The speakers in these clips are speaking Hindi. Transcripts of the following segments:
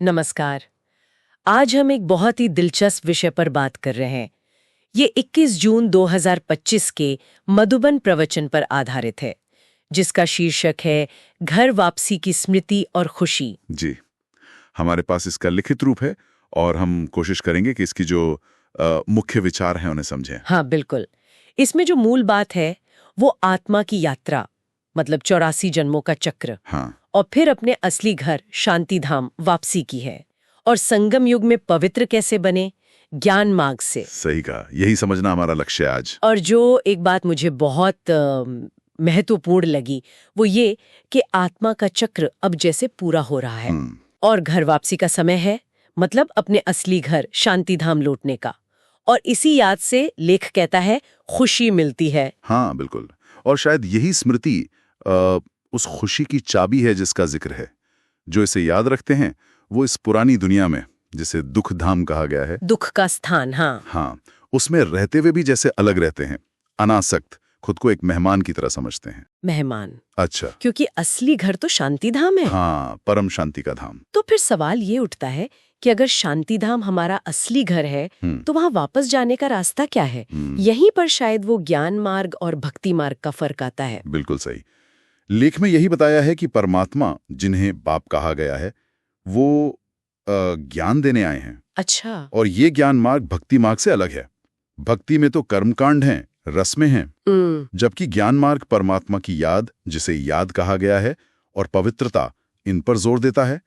नमस्कार। आज हम एक बहुत ही दिलचस्प विषय पर बात कर रहे हैं। ये 21 जून 2025 के मधुबन प्रवचन पर आधारित है, जिसका शीर्षक है घर वापसी की स्मृति और खुशी। जी, हमारे पास इसका लिखित रूप है और हम कोशिश करेंगे कि इसकी जो मुख्य विचार हैं उन्हें समझें। हाँ, बिल्कुल। इसमें जो मूल बात है वो आत्मा की यात्रा, मतलब 84 जन्मों का चक्र, हाँ, और फिर अपने असली घर शांति धाम वापसी की है। और संगम युग में पवित्र कैसे बने, ज्ञान मार्ग से। सही कहा। यही समझना हमारा लक्ष्य है आज। और जो एक बात मुझे बहुत महत्वपूर्ण लगी वो ये कि आत्मा का चक्र अब जैसे पूरा हो रहा है और घर वापसी का समय है, मतलब अपने असली घर शांति धाम लौटने का। और इसी याद से लेख कहता है खुशी मिलती है। हाँ, बिल्कुल। और शायद यही स्मृति उस खुशी की चाबी है जिसका जिक्र है। जो इसे याद रखते हैं वो इस पुरानी दुनिया में, जिसे दुख धाम कहा गया है, दुख का स्थान, हाँ, उसमें रहते हुए भी जैसे अलग रहते हैं, अनासक्त, खुद को एक मेहमान की तरह समझते हैं। मेहमान, अच्छा, क्योंकि असली घर तो शांति धाम है। हाँ, परम शांति का धाम। तो फिर सवाल ये उठता है कि अगर शांति धाम हमारा असली घर है तो वहां वापस जाने का रास्ता क्या है? यहीं पर शायद वो ज्ञान मार्ग और भक्ति मार्ग का फर्क आता है। बिल्कुल सही। लेख में यही बताया है कि परमात्मा, जिन्हें बाप कहा गया है, वो ज्ञान देने आए हैं। अच्छा। और ये ज्ञान मार्ग भक्ति मार्ग से अलग है। भक्ति में तो कर्मकांड हैं, रस्में हैं, जबकि ज्ञान मार्ग परमात्मा की याद, जिसे याद कहा गया है, और पवित्रता, इन पर जोर देता है।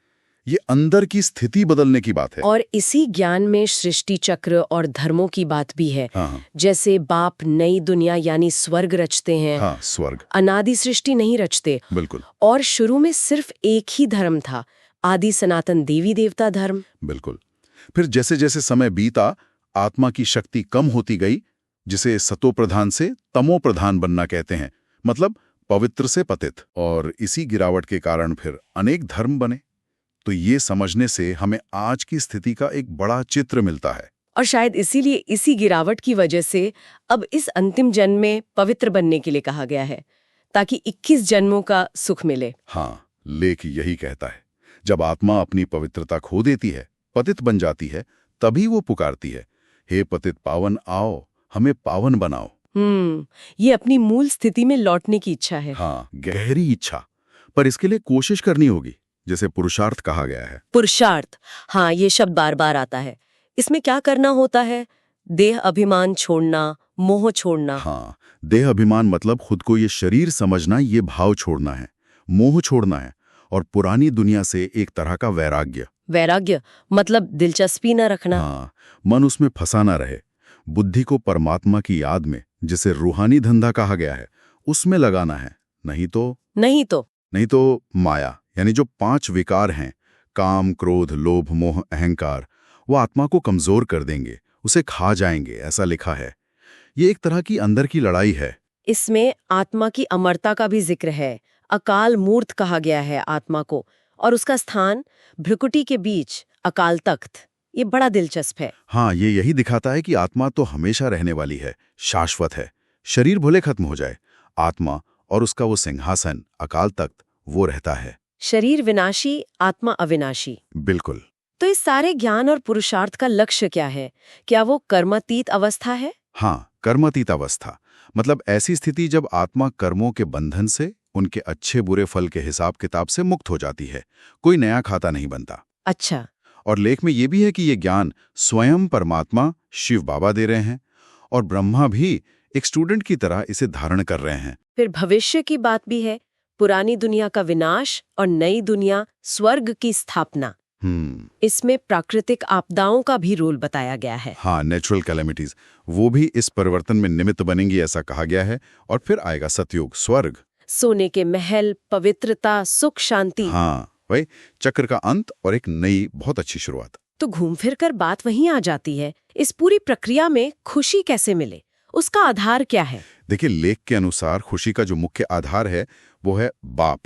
ये अंदर की स्थिति बदलने की बात है। और इसी ज्ञान में सृष्टि चक्र और धर्मों की बात भी है। हाँ, जैसे बाप नई दुनिया यानी स्वर्ग रचते हैं। हाँ, स्वर्ग, अनादि सृष्टि नहीं रचते। बिल्कुल। और शुरू में सिर्फ एक ही धर्म था, आदि सनातन देवी देवता धर्म। बिल्कुल। फिर जैसे जैसे समय बीता, आत्मा की शक्ति कम होती गई, जिसे सतो प्रधान से तमो प्रधान बनना कहते हैं, मतलब पवित्र से पतित। और इसी गिरावट के कारण फिर अनेक धर्म बने। तो ये समझने से हमें आज की स्थिति का एक बड़ा चित्र मिलता है। और शायद इसीलिए इसी गिरावट की वजह से अब इस अंतिम जन्म में पवित्र बनने के लिए कहा गया है, ताकि 21 जन्मों का सुख मिले। हाँ, लेख यही कहता है, जब आत्मा अपनी पवित्रता खो देती है, पतित बन जाती है, तभी वो पुकारती है, हे पतित पावन आओ, हमें पावन बनाओ। ये अपनी मूल स्थिति में लौटने की इच्छा है। हाँ, गहरी इच्छा। पर इसके लिए कोशिश करनी होगी, जैसे पुरुषार्थ कहा गया है। पुरुषार्थ, हाँ, ये शब्द बार बार आता है। इसमें क्या करना होता है? देह अभिमान छोड़ना, मोह छोड़ना। हाँ, देह अभिमान मतलब खुद को ये शरीर समझना, ये भाव छोड़ना है, मोह छोड़ना है, और पुरानी दुनिया से एक तरह का वैराग्य। वैराग्य मतलब दिलचस्पी न रखना। हाँ, मन उसमें फंसा ना रहे। बुद्धि को परमात्मा की याद में, जिसे रूहानी धंधा कहा गया है, उसमें लगाना है। नहीं तो माया, यानी जो 5 विकार हैं, काम, क्रोध, लोभ, मोह, अहंकार, वो आत्मा को कमजोर कर देंगे, उसे खा जाएंगे, ऐसा लिखा है। ये एक तरह की अंदर की लड़ाई है। इसमें आत्मा की अमरता का भी जिक्र है। अकाल मूर्त कहा गया है आत्मा को, और उसका स्थान भ्रुकुटी के बीच अकाल तख्त। ये बड़ा दिलचस्प है। हाँ, ये यही दिखाता है कि आत्मा तो हमेशा रहने वाली है, शाश्वत है। शरीर भले खत्म हो जाए, आत्मा और उसका वो सिंहासन अकाल तख्त, वो रहता है। शरीर विनाशी, आत्मा अविनाशी। बिल्कुल। तो इस सारे ज्ञान और पुरुषार्थ का लक्ष्य क्या है? क्या वो कर्मातीत अवस्था है? हाँ, कर्मातीत अवस्था मतलब ऐसी स्थिति जब आत्मा कर्मों के बंधन से, उनके अच्छे बुरे फल के हिसाब किताब से मुक्त हो जाती है। कोई नया खाता नहीं बनता। अच्छा। और लेख में ये भी है कि ये ज्ञान स्वयं परमात्मा शिव बाबा दे रहे हैं, और ब्रह्मा भी एक स्टूडेंट की तरह इसे धारण कर रहे हैं। फिर भविष्य की बात भी है, पुरानी दुनिया का विनाश और नई दुनिया स्वर्ग की स्थापना। इसमें प्राकृतिक आपदाओं का भी रोल बताया गया है। हाँ, नेचुरल कैलेमिटीज, वो भी इस परिवर्तन में निमित्त बनेंगी, ऐसा कहा गया है। और फिर आएगा सतयुग, स्वर्ग, सोने के महल, पवित्रता, सुख, शांति। हाँ, वही चक्र का अंत और एक नई बहुत अच्छी शुरुआत। तो घूम फिर कर बात वहीं आ जाती है, इस पूरी प्रक्रिया में खुशी कैसे मिले, उसका आधार क्या है? देखिए, लेख के अनुसार खुशी का जो मुख्य आधार है वो है बाप,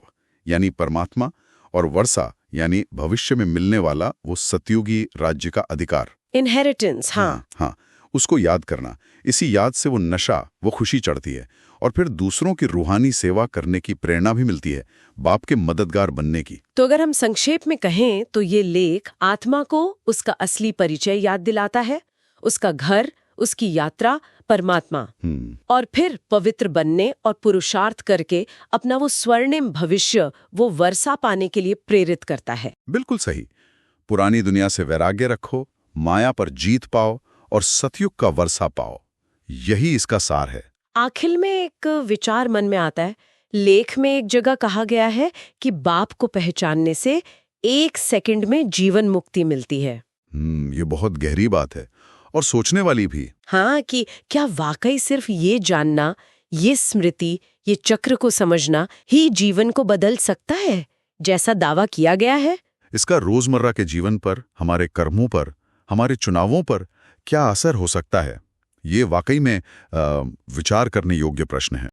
यानी परमात्मा, और वर्षा, यानी भविष्य में मिलने वाला वो सतयुगी राज्य का अधिकार, इनहेरिटेंस। हाँ, उसको याद करना। इसी याद से वो नशा, वो खुशी चढ़ती है। और फिर दूसरों की रूहानी सेवा करने की प्रेरणा भी मिलती है, बाप के मददगार बनने की। तो अगर हम संक्षेप में कहें तो ये लेख आत्मा को उसका असली परिचय याद दिलाता है, उसका घर, उसकी यात्रा, परमात्मा, और फिर पवित्र बनने और पुरुषार्थ करके अपना वो स्वर्णिम भविष्य, वो वर्षा पाने के लिए प्रेरित करता है। बिल्कुल सही। पुरानी दुनिया से वैराग्य रखो, माया पर जीत पाओ और सतयुग का वर्षा पाओ, यही इसका सार है। आखिर में एक विचार मन में आता है। लेख में एक जगह कहा गया है कि बाप को पहचानने से 1 सेकंड में जीवन मुक्ति मिलती है। ये बहुत गहरी बात है और सोचने वाली भी। हाँ, कि क्या वाकई सिर्फ ये जानना, ये स्मृति, ये चक्र को समझना ही जीवन को बदल सकता है, जैसा दावा किया गया है? इसका रोजमर्रा के जीवन पर, हमारे कर्मों पर, हमारे चुनावों पर क्या असर हो सकता है? ये वाकई में विचार करने योग्य प्रश्न है।